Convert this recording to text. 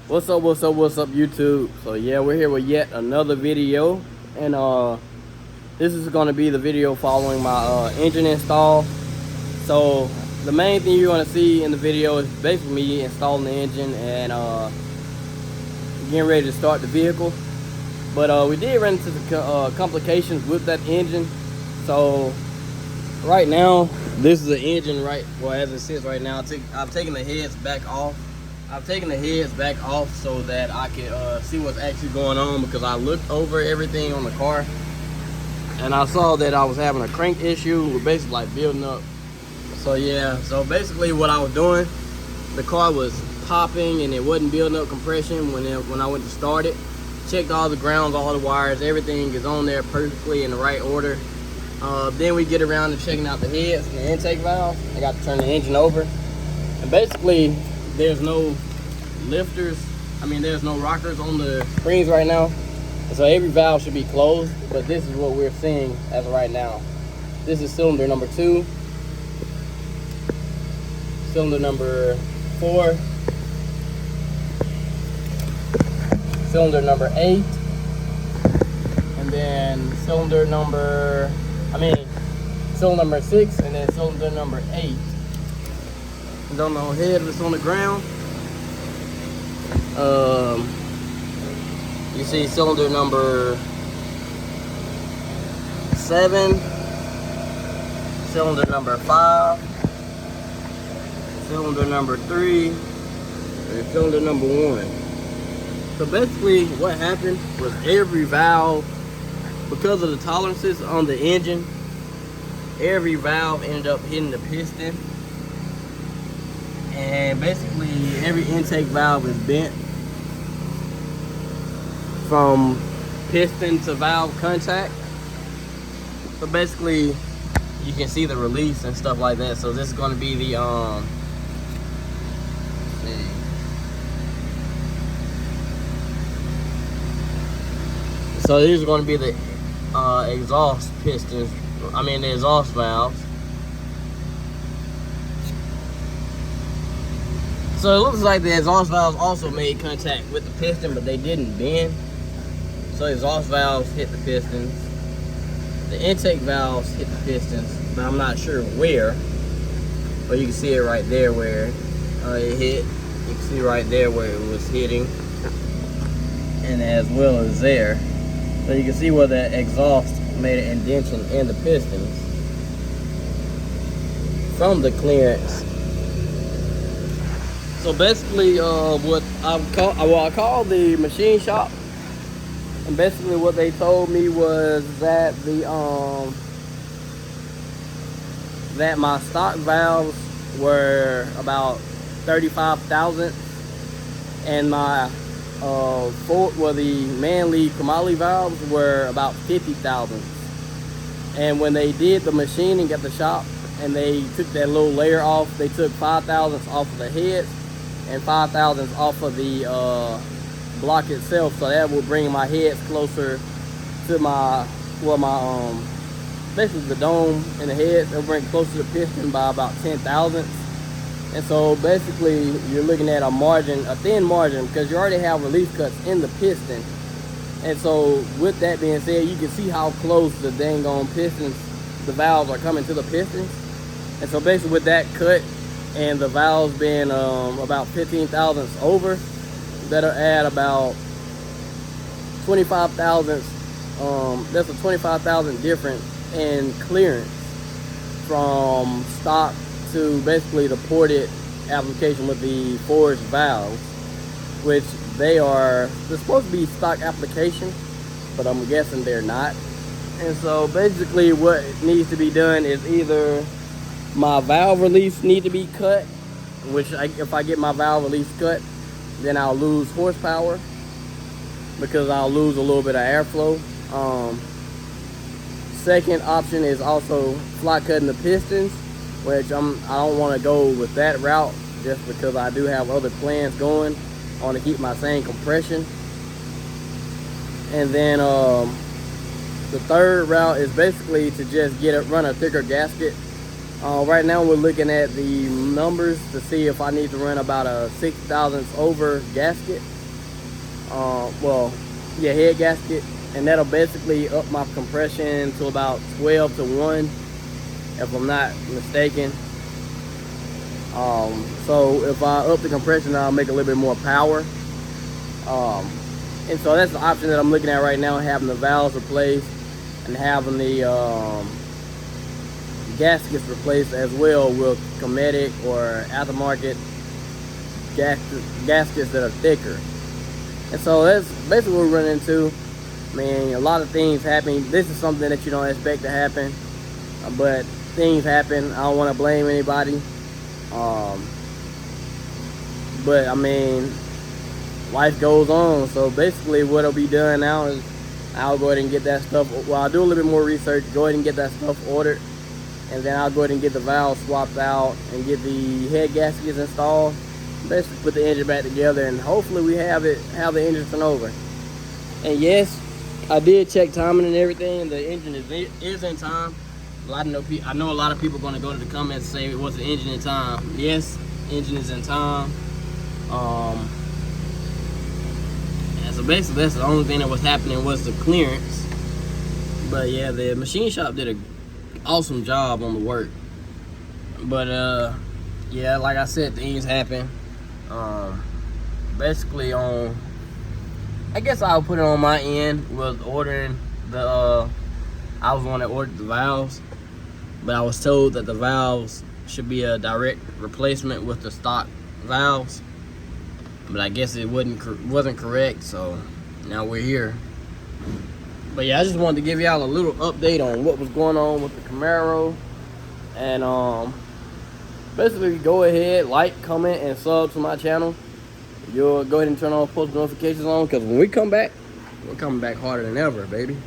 What's up, YouTube? So yeah, we're here with yet another video, and this is going to be the video following my engine install. So the main thing you're going to see in the video is basically me installing the engine and getting ready to start the vehicle. But we did run into the complications with that engine. So right now, this is the engine as it sits right now. I've taken the heads back off. So that I can see what's actually going on, because I looked over everything on the car and I saw that I was having a crank issue. We're basically like building up. So yeah, so basically what I was doing, the car was popping and it wasn't building up compression when I went to start it. Checked all the grounds, all the wires, everything is on there perfectly in the right order. Then we get around to checking out the heads and the intake valve. I got to turn the engine over, and basically there's no lifters, there's no rockers on the springs right now, so every valve should be closed. But this is what we're seeing as of right now. This is cylinder number 2, cylinder number 4, cylinder number 8, and then cylinder number 6, and then cylinder number 8. Don't know head that's on the ground. You see cylinder number 7, cylinder number 5, cylinder number 3, and cylinder number 1. So basically what happened was every valve, because of the tolerances on the engine, every valve ended up hitting the piston. And basically every intake valve is bent from piston to valve contact. So basically you can see the release and stuff like that. So this is going to be the so these are going to be the exhaust pistons, the exhaust valves. So it looks like the exhaust valves also made contact with the piston, but they didn't bend. So the exhaust valves hit the pistons. The intake valves hit the pistons, but I'm not sure where. But you can see it right there where it hit. You can see right there where it was hitting, and as well as there. So you can see where the exhaust made an indentation in the pistons from the clearance. So basically, I called the machine shop, and basically what they told me was that that my stock valves were about 35,000, and my the Manley Camaro valves were about 50,000. And when they did the machining at the shop and they took that little layer off, they took 5,000 off of the heads and 5,000 off of the block itself. So that will bring my heads closer to basically the dome and the head. It'll bring closer to the piston by about 10,000. And so basically you're looking at a thin margin, because you already have release cuts in the piston. And so with that being said, you can see how close the dang on pistons, the valves are coming to the pistons. And so basically with that cut and the valves being about 15 thousandths over, that'll add about 25,000. That's a 25,000 difference in clearance from stock to basically the ported application with the forged valves, which they're supposed to be stock application, but I'm guessing they're not. And so basically what needs to be done is either my valve release need to be cut, which if I get my valve release cut, then I'll lose horsepower, because I'll lose a little bit of airflow. Second option is also fly cutting the pistons, which I don't want to go with that route, just because I do have other plans going. I want to keep my same compression. And then the third route is basically to just run a thicker gasket. Right now we're looking at the numbers to see if I need to run about a 6 thousandths over gasket. well, yeah, head gasket, and that'll basically up my compression to about 12 to 1, if I'm not mistaken. So if I up the compression, I'll make a little bit more power. And so that's the option that I'm looking at right now, having the valves replaced and having the gaskets replaced as well with Cometic or aftermarket gaskets that are thicker. And so that's basically what we're running into. I mean, a lot of things happen. This is something that you don't expect to happen, but things happen. I don't want to blame anybody. But I mean, life goes on. So basically what'll be done now is I'll go ahead and get that stuff. Well, I'll do a little bit more research, go ahead and get that stuff ordered, and then I'll go ahead and get the valves swapped out and get the head gaskets installed. Basically put the engine back together, and hopefully we have the engine turned over. And yes, I did check timing and everything. The engine is in time. I know a lot of people are going to go to the comments and say, was the engine in time? Yes, engine is in time. And so basically that's the only thing that was happening was the clearance. But yeah, the machine shop did an awesome job on the work. But yeah, like I said, things happen. Basically I guess I'll put it on my end was ordering the I was the one that ordered the valves, but I was told that the valves should be a direct replacement with the stock valves, but I guess it wasn't correct, so now we're here. But yeah, I just wanted to give y'all a little update on what was going on with the Camaro. And basically go ahead, like, comment, and sub to my channel. You'll go ahead and turn on post notifications on, because when we come back, we're coming back harder than ever, baby.